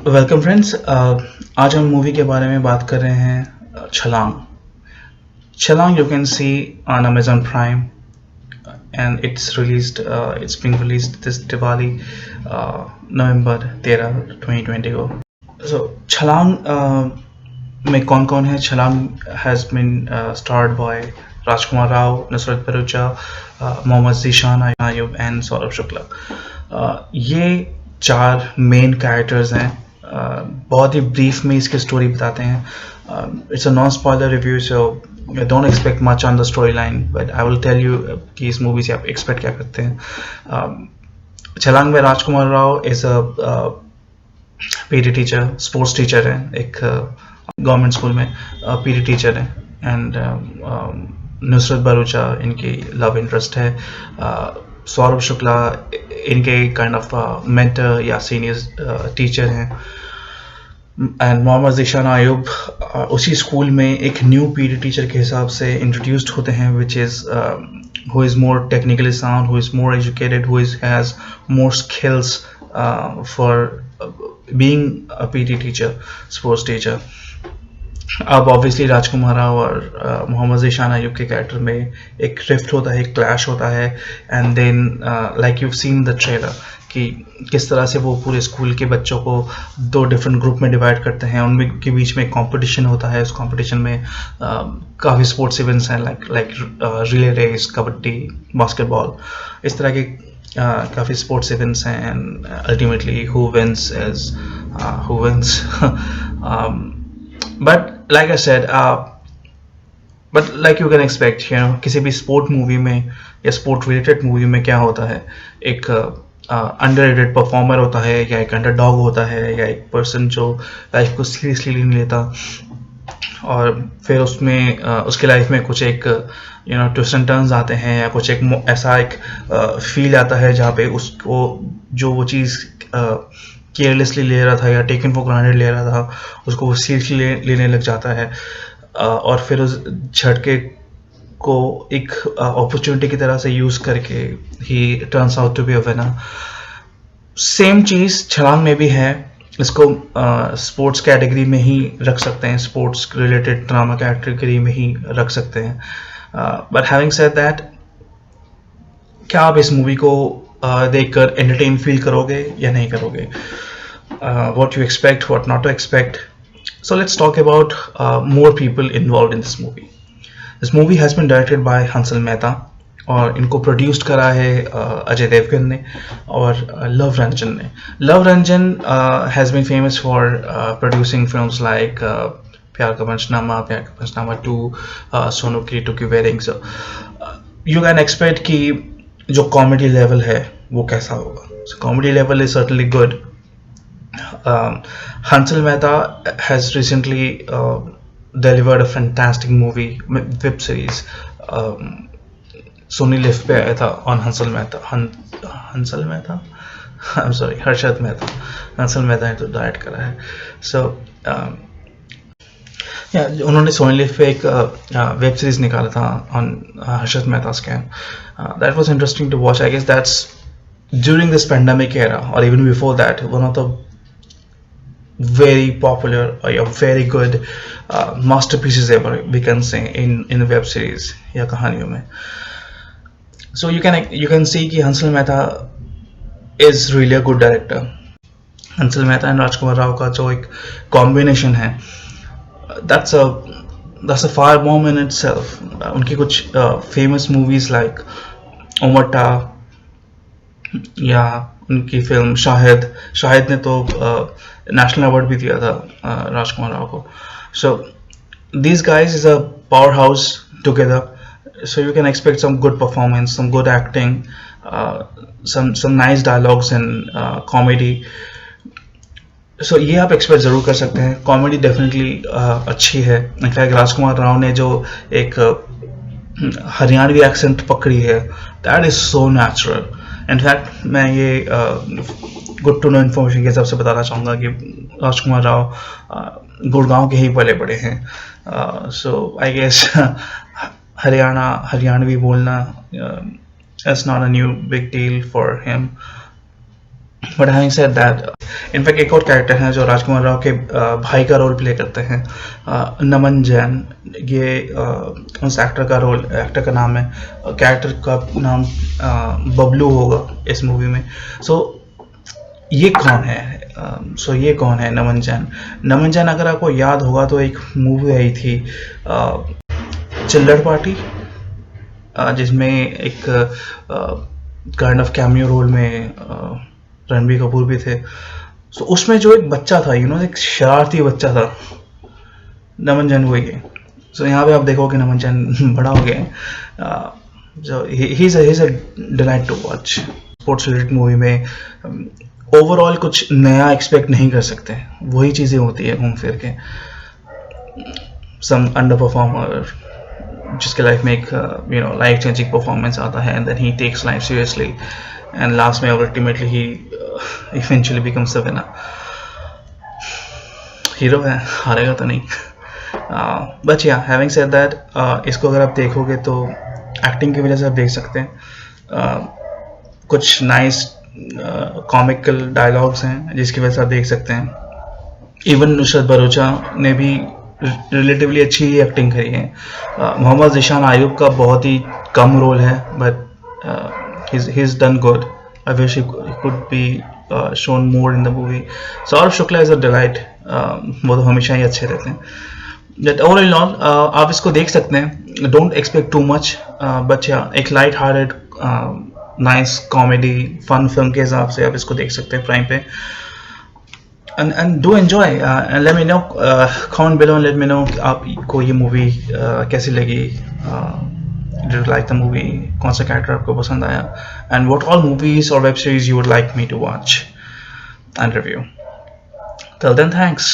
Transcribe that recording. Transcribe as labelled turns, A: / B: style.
A: Welcome friends. आज हम movie के बारे में बात कर रहे हैं Chhalaang. Chhalaang you can see on Amazon Prime and it's being released this Diwali November 13 2020 को। सो छलांग में कौन कौन है? Chhalaang has been starred by Rajkummar Rao, Nushrat Bharucha, Mohammed Zeeshan Ayyub and Saurabh Shukla. ये चार मेन कैरेक्टर्स हैं। बहुत ही ब्रीफ में इसकी स्टोरी बताते हैं। It's a non spoiler review, so don't expect much on the storyline, but I will tell you कि इस मूवी से आप एक्सपेक्ट क्या करते हैं। छलांग में Rajkummar Rao is a PT teacher, sports teacher है, एक गवर्नमेंट स्कूल में पीटी टीचर है। एंड नुसरत भरूचा इनकी लव इंटरेस्ट है। सौरभ शुक्ला इनके काइंड ऑफ मेंटर या सीनियर टीचर हैं। एंड मोहम्मद ज़ीशान आयुब उसी स्कूल में एक न्यू पीटी टीचर के हिसाब से इंट्रोड्यूस्ड होते हैं, which is who is more technically sound, who is more educated, has more skills for being a PT teacher, sports teacher. अब ऑब्वियसली राजकुमार राव और मोहम्मद ज़ीशान आयुब के कैरेक्टर में एक रिफ्ट होता है, एक क्लैश होता है। And then like you seen the trailer कि किस तरह से वो पूरे स्कूल के बच्चों को दो डिफरेंट ग्रुप में डिवाइड करते हैं, उनमें के बीच में कंपटीशन होता है। उस कंपटीशन में काफ़ी स्पोर्ट्स इवेंट्स हैं, like relay race, kabaddi, basketball, इस तरह के काफ़ी स्पोर्ट्स इवेंट्स हैं। And ultimately who wins is who wins. But like I said, but like you can expect, किसी भी स्पोर्ट मूवी में या स्पोर्ट रिलेटेड मूवी में क्या होता है, एक अंडररेटेड परफॉर्मर होता है, या एक अंडरडॉग होता है, या एक पर्सन जो लाइफ को सीरियसली नहीं लेता, और फिर उसमें उसके लाइफ में कुछ एक ट्विस्ट एंड टर्न्स आते हैं, या कुछ एक ऐसा एक फील आता है जहाँ पे उसको जो वो चीज़ केयरलेसली ले रहा था या टेकन फॉर ग्रांटेड ले रहा था, उसको वो सीरियसली लेने लग जाता है। और फिर उस झटके को एक अपॉर्चुनिटी की तरह से यूज़ करके he turns out to be a winner. Same चीज़ छलांग में भी है। इसको स्पोर्ट्स कैटेगरी में ही रख सकते हैं, स्पोर्ट्स रिलेटेड ड्रामा कैटेगरी में ही रख सकते हैं। बट हैविंग सेड दैट, क्या आप इस मूवी को देखकर एंटरटेन फील करोगे या नहीं करोगे? What you expect, what not to expect. So let's talk about more people involved in this movie. This movie has been directed by Hansal Mehta, और इनको प्रोड्यूस्ड करा है अजय देवगन ने और लव रंजन ने। Luv Ranjan has been famous for producing films like Pyaar Ka Punchnama 2, Sonu की टू की वेडिंग। सो यू कैन एक्सपेक्ट कि जो कॉमेडी लेवल है वो कैसा होगा। So comedy level is certainly good. Hansal Mehta has recently delivered a fantastic movie, web series. Sony Live पे आया था on Hansal Mehta. Hansal Mehta? I'm sorry, Harshad Mehta. Hansal Mehta ने तो डायरेक्ट करा है. So उन्होंने सोनी लिव पे एक वेब सीरीज निकाला था on Harshad Mehta scam. That was interesting to watch. I guess that's during this pandemic era, or even before that, one of the very popular or very good masterpieces ever, we can say, in web series या कहानियों में. So you can see कि Hansal Mehta is really a good director. Hansal Mehta and Rajkummar Rao का जो एक combination है, that's a far bomb in itself. उनकी कुछ famous movies like ओमट्टा या उनकी फिल्म शाहिद ने तो नेशनल अवार्ड भी दिया था राजकुमार राव को. सो these guys is a powerhouse together, so you can expect some good performance, some good acting, some nice dialogues and comedy. So ये आप एक्सपेक्ट ज़रूर कर सकते हैं. कॉमेडी डेफिनेटली अच्छी है. इनफैक्ट राजकुमार राव ने जो एक हरियाणवी एक्सेंट पकड़ी है, that is so natural. In fact मैं ये गुड टू नो इन्फॉर्मेशन के हिसाब से बताना चाहूँगा कि राजकुमार राव गुड़गांव के ही पले बड़े हैं. सो आई गेस हरियाणवी बोलना it's not a new big deal for him. But having said that, in fact एक और कैरेक्टर हैं जो राजकुमार राव के भाई का रोल प्ले करते हैं, नमन जैन। ये उस एक्टर का नाम है, कैरेक्टर का नाम बबलू होगा इस मूवी में। सो ये कौन है? ये कौन है नमन जैन? नमन जैन अगर आपको याद होगा तो एक मूवी आई थी चिल्लड़ पार्टी, जिसमें एक काइंड ऑफ कैमियो रोल में रणबीर कपूर भी थे। सो उसमें जो एक बच्चा था, एक शरारती बच्चा था, नमन जैन वही है। सो यहाँ पे आप देखोगे नमन जैन बड़ा हो गया है। जो ही is a delight to watch. Sports related movie में ओवरऑल कुछ नया एक्सपेक्ट नहीं कर सकते, वही चीज़ें होती है घूम फिर के। सम अंडर परफॉर्मर जिसके लाइफ में एक लाइफ चेंजिंग परफॉर्मेंस आता है, and then he takes life seriously, and last में ultimately he eventually becomes the winner. Hero है, हारेगा तो नहीं। बट या हैविंग सेड दैट, इसको अगर आप देखोगे तो एक्टिंग की वजह से आप देख सकते हैं, कुछ नाइस कॉमिकल डायलॉग्स हैं जिसकी वजह से आप देख सकते हैं। इवन नुसरत भरूचा ने भी रिलेटिवली अच्छी एक्टिंग करी है। मोहम्मद ज़ीशान आयुब का बहुत ही कम रोल है, but he is done good. I wish he could be shown more in the movie. Saurabh Shukla is a delight, वो तो हमेशा ही अच्छे रहते हैं। बट ओवरऑल ऑल आप इसको देख सकते हैं, don't expect too much, but या एक light hearted nice comedy fun film के हिसाब से आप इसको देख सकते हैं प्राइम पे। and do enjoy, and let me know, comment below and let me know आपको ये मूवी कैसी लगी, did you like the movie, कौन सा कैरेक्टर आपको पसंद आया, and what all movies or web series you would like me to watch and review. Till then, thanks.